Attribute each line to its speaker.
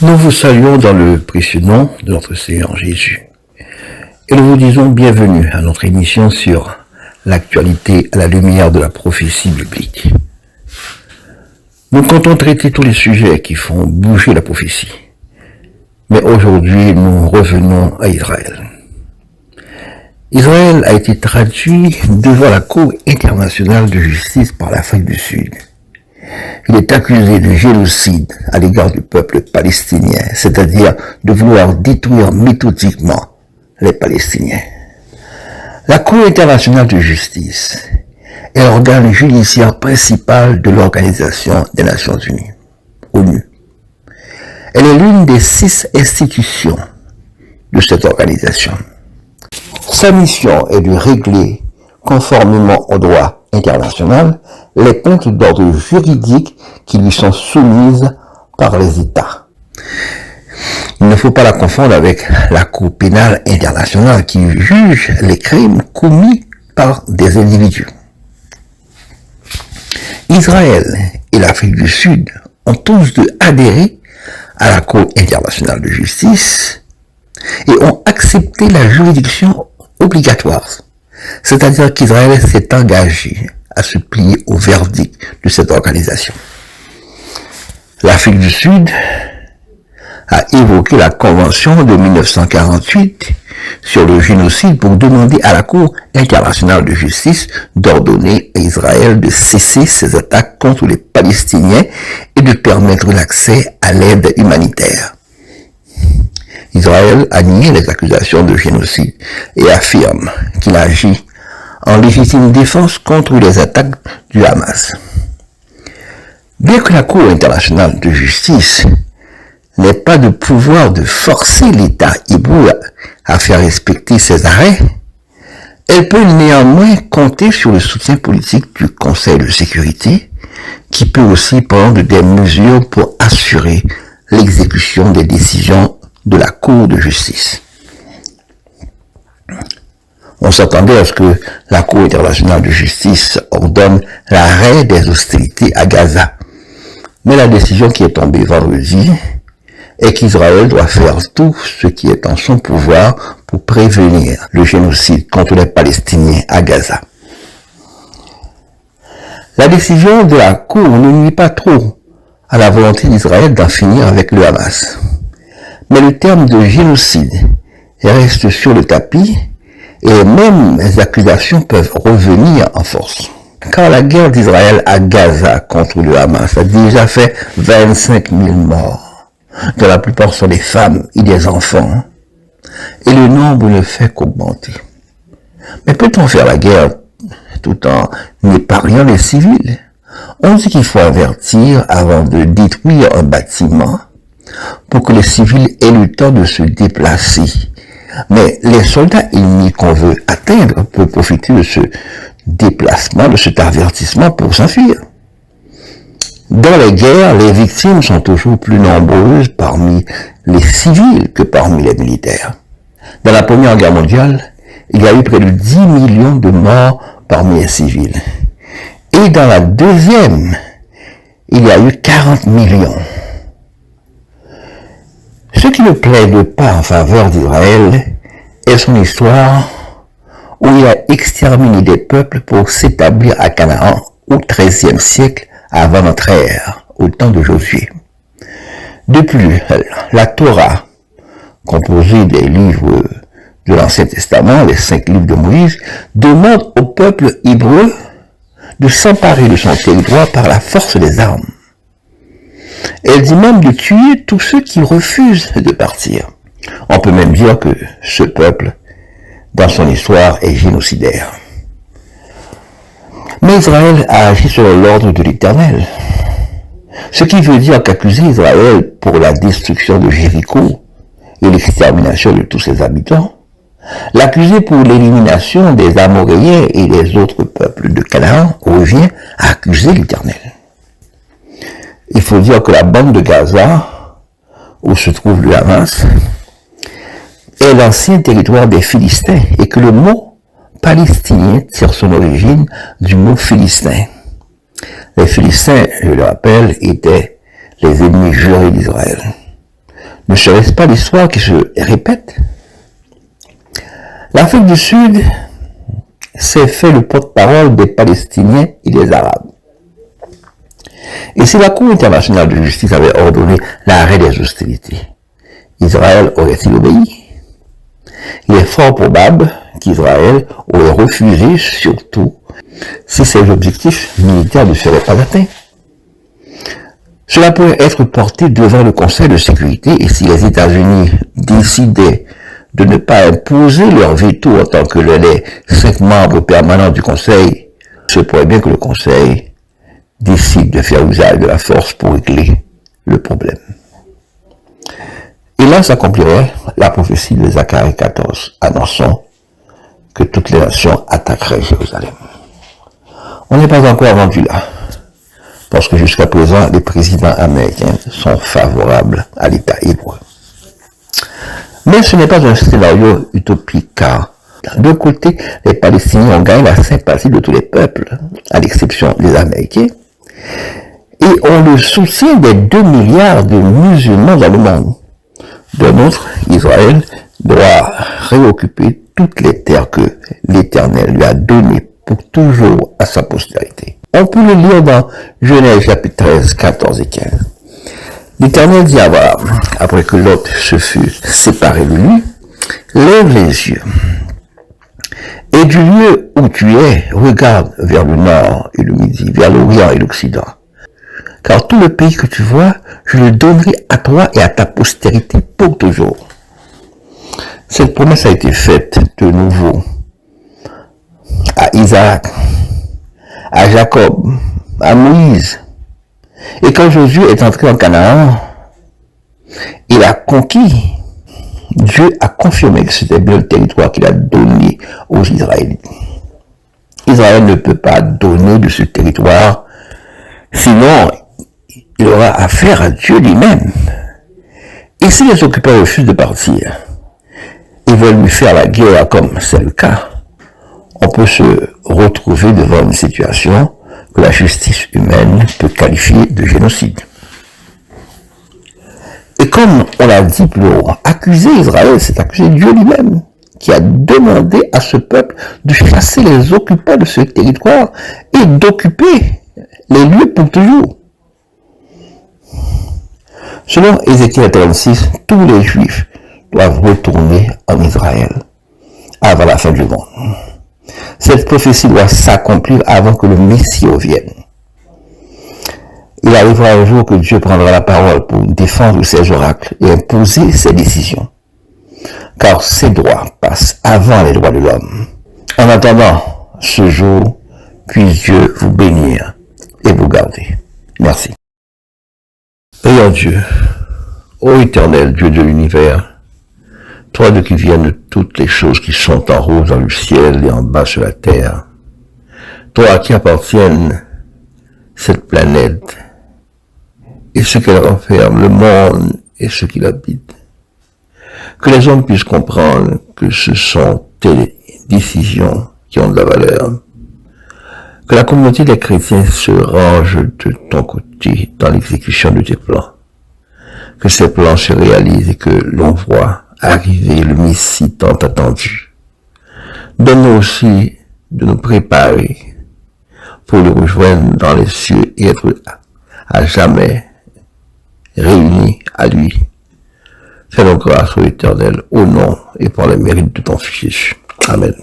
Speaker 1: Nous vous saluons dans le précieux nom de notre Seigneur Jésus. Et nous vous disons bienvenue à notre émission sur l'actualité à la lumière de la prophétie biblique. Nous comptons traiter tous les sujets qui font bouger la prophétie. Mais aujourd'hui, nous revenons à Israël. Israël a été traduit devant la Cour internationale de justice par l'Afrique du Sud. Il est accusé de génocide à l'égard du peuple palestinien, c'est-à-dire de vouloir détruire méthodiquement les Palestiniens. La Cour internationale de justice est l'organe judiciaire principal de l'Organisation des Nations Unies, ONU. Elle est l'une des 6 institutions de cette organisation. Sa mission est de régler, conformément au droit international, les comptes d'ordre juridique qui lui sont soumises par les États. Il ne faut pas la confondre avec la Cour pénale internationale qui juge les crimes commis par des individus. Israël et l'Afrique du Sud ont tous deux adhéré à la Cour internationale de justice et ont accepté la juridiction obligatoire. C'est-à-dire qu'Israël s'est engagé à se plier au verdict de cette organisation. L'Afrique du Sud a évoqué la Convention de 1948 sur le génocide pour demander à la Cour internationale de justice d'ordonner à Israël de cesser ses attaques contre les Palestiniens et de permettre l'accès à l'aide humanitaire. Israël a nié les accusations de génocide et affirme qu'il agit en légitime défense contre les attaques du Hamas. Bien que la Cour internationale de justice n'ait pas de pouvoir de forcer l'État hébreu à faire respecter ses arrêts, elle peut néanmoins compter sur le soutien politique du Conseil de sécurité, qui peut aussi prendre des mesures pour assurer l'exécution des décisions de la Cour de justice. On s'attendait à ce que la Cour internationale de justice ordonne l'arrêt des hostilités à Gaza. Mais la décision qui est tombée vendredi est qu'Israël doit faire tout ce qui est en son pouvoir pour prévenir le génocide contre les Palestiniens à Gaza. La décision de la Cour ne nuit pas trop à la volonté d'Israël d'en finir avec le Hamas. Mais le terme de génocide reste sur le tapis et même les accusations peuvent revenir en force. Car la guerre d'Israël à Gaza contre le Hamas a déjà fait 25 000 morts, dont la plupart sont des femmes et des enfants, et le nombre ne fait qu'augmenter. Mais peut-on faire la guerre tout en épargnant les civils? On dit qu'il faut avertir avant de détruire un bâtiment pour que les civils aient le temps de se déplacer. Mais les soldats ennemis qu'on veut atteindre peuvent profiter de ce déplacement, de cet avertissement pour s'enfuir. Dans les guerres, les victimes sont toujours plus nombreuses parmi les civils que parmi les militaires. Dans la Première Guerre mondiale, il y a eu près de 10 millions de morts parmi les civils. Et dans la Deuxième, il y a eu 40 millions. Ce qui ne plaide pas en faveur d'Israël est son histoire où il a exterminé des peuples pour s'établir à Canaan au XIIIe siècle avant notre ère, au temps de Josué. De plus, la Torah, composée des livres de l'Ancien Testament, les 5 livres de Moïse, demande au peuple hébreu de s'emparer de son territoire par la force des armes. Elle dit même de tuer tous ceux qui refusent de partir. On peut même dire que ce peuple, dans son histoire, est génocidaire. Mais Israël a agi selon l'ordre de l'Éternel. Ce qui veut dire qu'accuser Israël pour la destruction de Jéricho et l'extermination de tous ses habitants, l'accuser pour l'élimination des Amoréens et des autres peuples de Canaan revient à accuser l'Éternel. Il faut dire que la bande de Gaza, où se trouve le Hamas, est l'ancien territoire des Philistins et que le mot palestinien tire son origine du mot philistin. Les Philistins, je le rappelle, étaient les ennemis jurés d'Israël. Ne serait-ce pas l'histoire qui se répète? L'Afrique du Sud s'est fait le porte-parole des Palestiniens et des Arabes. Et si la Cour internationale de justice avait ordonné l'arrêt des hostilités, Israël aurait-il obéi? Il est fort probable qu'Israël aurait refusé, surtout si ses objectifs militaires ne seraient pas atteints. Cela pourrait être porté devant le Conseil de sécurité et si les États-Unis décidaient de ne pas imposer leur veto en tant que les 5 membres permanents du Conseil, ce pourrait bien que le Conseil décide de faire usage de la force pour régler le problème. Et là s'accomplirait la prophétie de Zacharie 14, annonçant que toutes les nations attaqueraient Jérusalem. On n'est pas encore rendu là, parce que jusqu'à présent, les présidents américains sont favorables à l'État hébreu. Mais ce n'est pas un scénario utopique, car d'un côté, les Palestiniens ont gagné la sympathie de tous les peuples, à l'exception des Américains, et ont le soutien des 2 milliards de musulmans dans le monde. De l'autre, Israël doit réoccuper toutes les terres que l'Éternel lui a données pour toujours à sa postérité. On peut le lire dans Genèse chapitre 13, 14 et 15. L'Éternel dit à Abraham, après que Lot se fut séparé de lui, lève les yeux, et du lieu où tu es, regarde vers le nord et le midi, vers l'orient et l'occident. Car tout le pays que tu vois, je le donnerai à toi et à ta postérité pour toujours. Cette promesse a été faite de nouveau à Isaac, à Jacob, à Moïse. Et quand Josué est entré en Canaan, il a conquis. Dieu a confirmé que c'était bien le territoire qu'il a donné aux Israélites. Israël ne peut pas donner de ce territoire, sinon il aura affaire à Dieu lui-même. Et si les occupants refusent de partir et veulent lui faire la guerre comme c'est le cas, on peut se retrouver devant une situation que la justice humaine peut qualifier de génocide. Et comme on l'a dit plus haut, accuser Israël, c'est accuser Dieu lui-même, qui a demandé à ce peuple de chasser les occupants de ce territoire et d'occuper les lieux pour toujours. Selon Ézéchiel 36, tous les Juifs doivent retourner en Israël avant la fin du monde. Cette prophétie doit s'accomplir avant que le Messie revienne. Il arrivera un jour que Dieu prendra la parole pour défendre ses oracles et imposer ses décisions. Car ses droits passent avant les droits de l'homme. En attendant ce jour, puisse Dieu vous bénir et vous garder. Merci. Prions Dieu, ô éternel Dieu de l'univers, toi de qui viennent toutes les choses qui sont en haut dans le ciel et en bas sur la terre, toi à qui appartiennent cette planète et ce qu'elle renferme, le monde et ce qui l'habite. Que les hommes puissent comprendre que ce sont tes décisions qui ont de la valeur. Que la communauté des chrétiens se range de ton côté dans l'exécution de tes plans. Que ces plans se réalisent et que l'on voit arriver le Messie tant attendu. Donne-nous aussi de nous préparer pour le rejoindre dans les cieux et être à jamais réunis à lui. Fais-nous grâce, ô Éternel, au nom et par le mérite de ton Fils Jésus. Amen.